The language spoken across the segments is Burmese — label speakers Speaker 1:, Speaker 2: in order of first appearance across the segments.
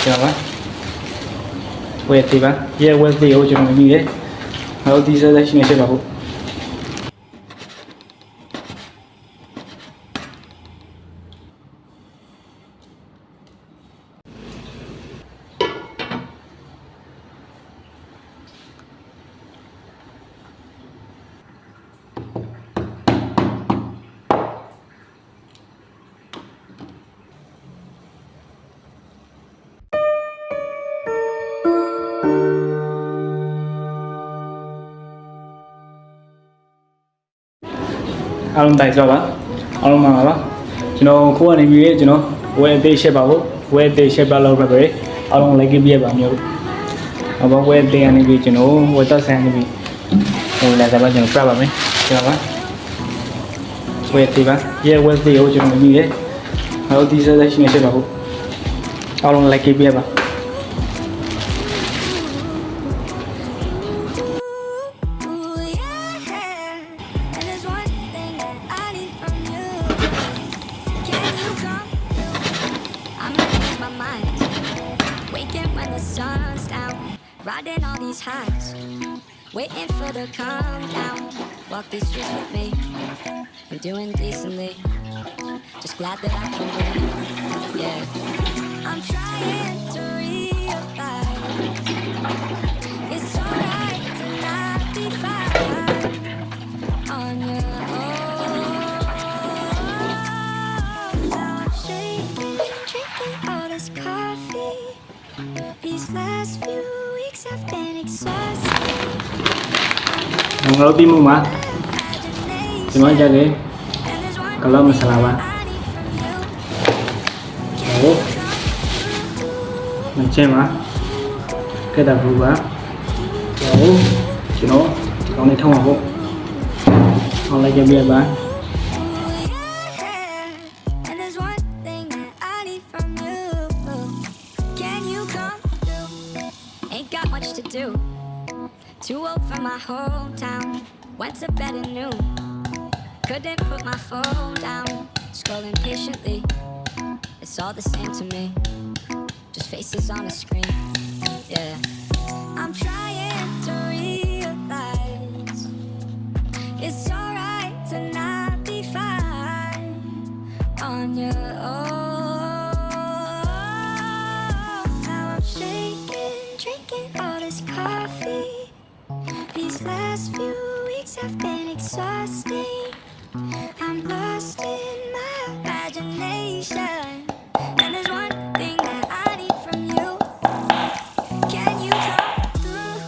Speaker 1: ကျွန်တော်ဝယ်သေးပါရဲဝယ်သေးကိုကျွန်တော်မြည်တယ်ငါတို့ဒီဆက်ရှိနေချက်ပါဘူးအားလုံးတိုင်ကြပါအားလုံးမှန်ပါပါကျွန်တော်ကိုကနေပြီးကျွန်တော်ဝယ်သေးရှက်ပါဘူးဝယ်သေးရှက်ပါလို့ပဲအားလုံးလိုက်ကြည့်ပြပါမျိုးအဘောဝယ်သေးကနေပြီးကျွန်တော်ဝယ်တော့ဆိုင်နေပြီးဟိုလည်းဒါပဲကျွန်တော်ပြပါမယ်ကျွန်တော်ဝယ်သေးပါရဲဝယ်သေးကိုကျွန်တော်မြည်တယ်ငါတို့ဒီဆက်ရှိနေချက်ပါဘူးအားလုံးလိုက်ကြည့်ပြပါ
Speaker 2: Riding all these highs, waiting for the calm down. Walk these streets with me, I'm doing decently. Just glad that I can breathe, yeah. I'm trying to realize it's alright to not be fine on your own. Now I'm shaking, drinking all this coffee. These last few weeks have been exhausting.
Speaker 1: ငါတို့ပြီးမှုမှာဒီမှာကြတယ်ကလောမဆလာပါဟိုမချင်ပါကဲတာဘူးပါဟိုကျွန်တော်ကောင်းနေထောင်းပါဖို့အောင်လိုက်ကြပြပါ
Speaker 2: Too old for my hometown. Went to bed at noon. Couldn't put my phone down. Scrolling patiently. It's all the same to me. Just faces on a screen. Yeah. I'm trying to realize it's alright to not be fine on your own. Now I'm shaking, drinking all this coffee. These last few weeks have been exhausting. I'm lost in my imagination. And there's one thing that I need from you. Can you come through?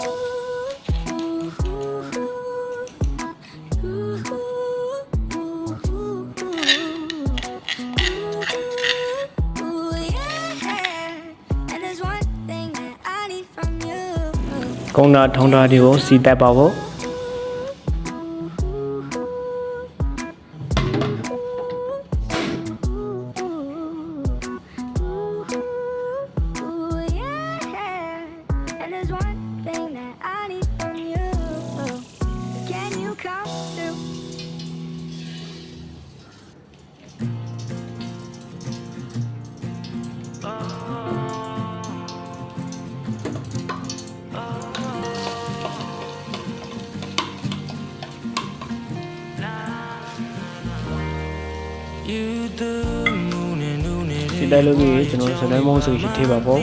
Speaker 2: Yeah. And there's one thing that I need from you.
Speaker 1: ကုန်းတာထုံတာတွေကိုစီတက်ပါဖို့စီတက်လို့ပြီးကျွန်တော်စနေမုံဆိုရှိသေးပါပေါ့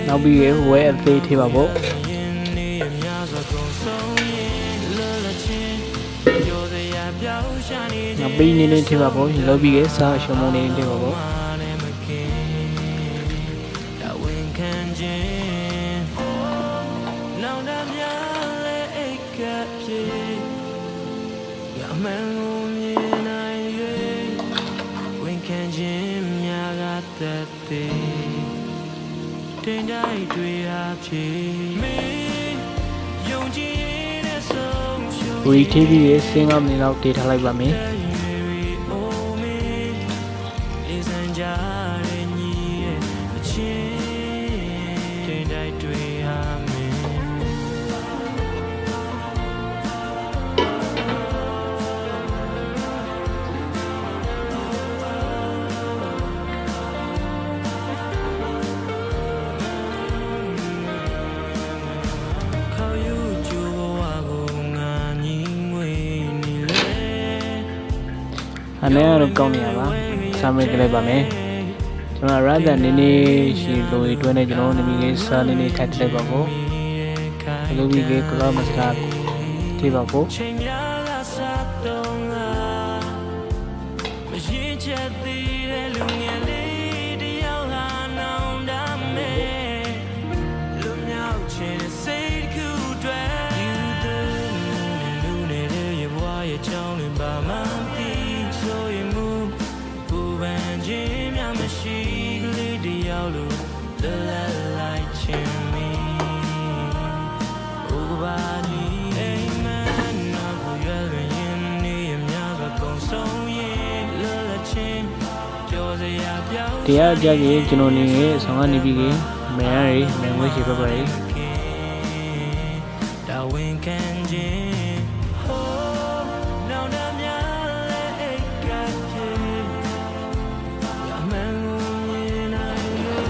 Speaker 1: နောက်ပြီးဝဲအသေးသေးပါပေါ့နောက်ပြီးနေနေသေးပါပေါ့လောပြီးရဲ့စားရှုံမုံနေသေးပါပေါ့တင်တိုင်းတွေ့ရဖြစ်မင်းယုံကြည်တဲ့ဆုံးရှုံး TV ရဲ့စင်ကမင်းလောက်ဒေးထားလိုက်ပါမယ်တင်တိုင်းတွေ့ရမယ် အနေကတော့ကောင်းနေရပါစာမေးကြလိုက်ပါမယ်ကျွန်တော်ရန်တန်နေနေရှိလို့တွဲနေကျွန်တော်နေမီလေးစာနေနေထပ်လိုက်ပါဖို့လူကြီးကကလာမစတာကြည့်ပါဖို့တရားကြကြီးကျွန်တော်နေရဲ့ဆောင်းကနေပြီးကြီးမယ်ရည်မယ်ဝဲရှိပါပါရေးဒါဝင်ခံခြင်းဟိုးနောင်တများလည်းအိတ်ကချင်း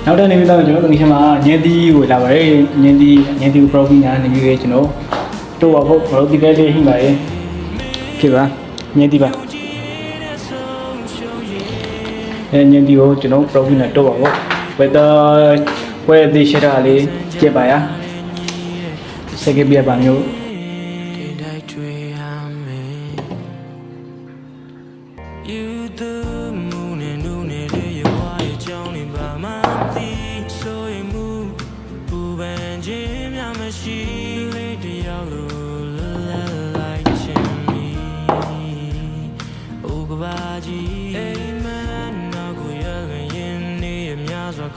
Speaker 1: နောက်တဲ့နေပြီးတော့ကျွန်တော်တို့ဒီမှာညင်တီကိုလာပါတယ်ညင်တီကို program ညာနေပြီးကျွန်တော်တို့ပါဖို့ဘာလို့ဒီကလေးရှိပါရဲ့ဖြစ်ပါညင်တီပါညင်ဒီကိုကျွန်တော် program နဲ့တော့ပါဘောဝယ်သေးရှိတာလေးကြည့်ပါရစကေပြပါမျိုး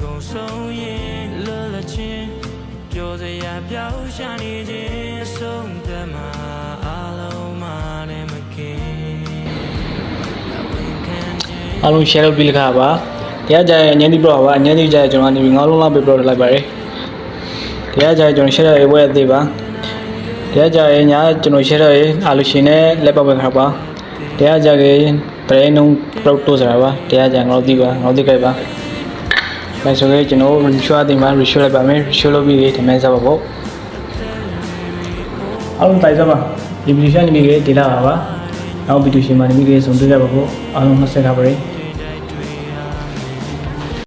Speaker 1: ကုန်ဆုံးရင်လွတ်လပ်ခြင်းပြောစရာပြောင်းရှာနေခြင်းဆုံးသက်မှာအလုံးမနဲ့မကင်းအလုံး share လုပ်ပြီးလခပါတရားကြရင်အញ្ញမ်းဒီ pro ပါအញ្ញမ်းဒီကြရင်ကျွန်တော်နေပြီး9လုံးလောက်ပဲ pro လိုက်ပါတယ်တရားကြရင်ကျွန်တော် share ရေးဝဲအသေးပါတရားကြရင်ညာကျွန်တော် share ရေးအလို့ရှင်နဲ့လက်ပတ်ပဲခါပါတရားကြရင်ပရဲနုံ pro တိုးစရာပါတရားကြငေါ့ဒီပါငေါ့ဒီကြိုက်ပါဒါဆိုရင်ကျွန်တော် review အတင်မှာ review လိုက်ပါမယ် review လုပ်ပြီးဒီမဲ့စားပါပေါ့အားလုံးတိုက်စားပါဒီ video ရှင်းနေပြီဒီလာပါနောက် video ရှင်းမှာနေပြီဆုံးတွေ့ကြပါပေါ့အားလုံးမဆက်ကြပါဘူး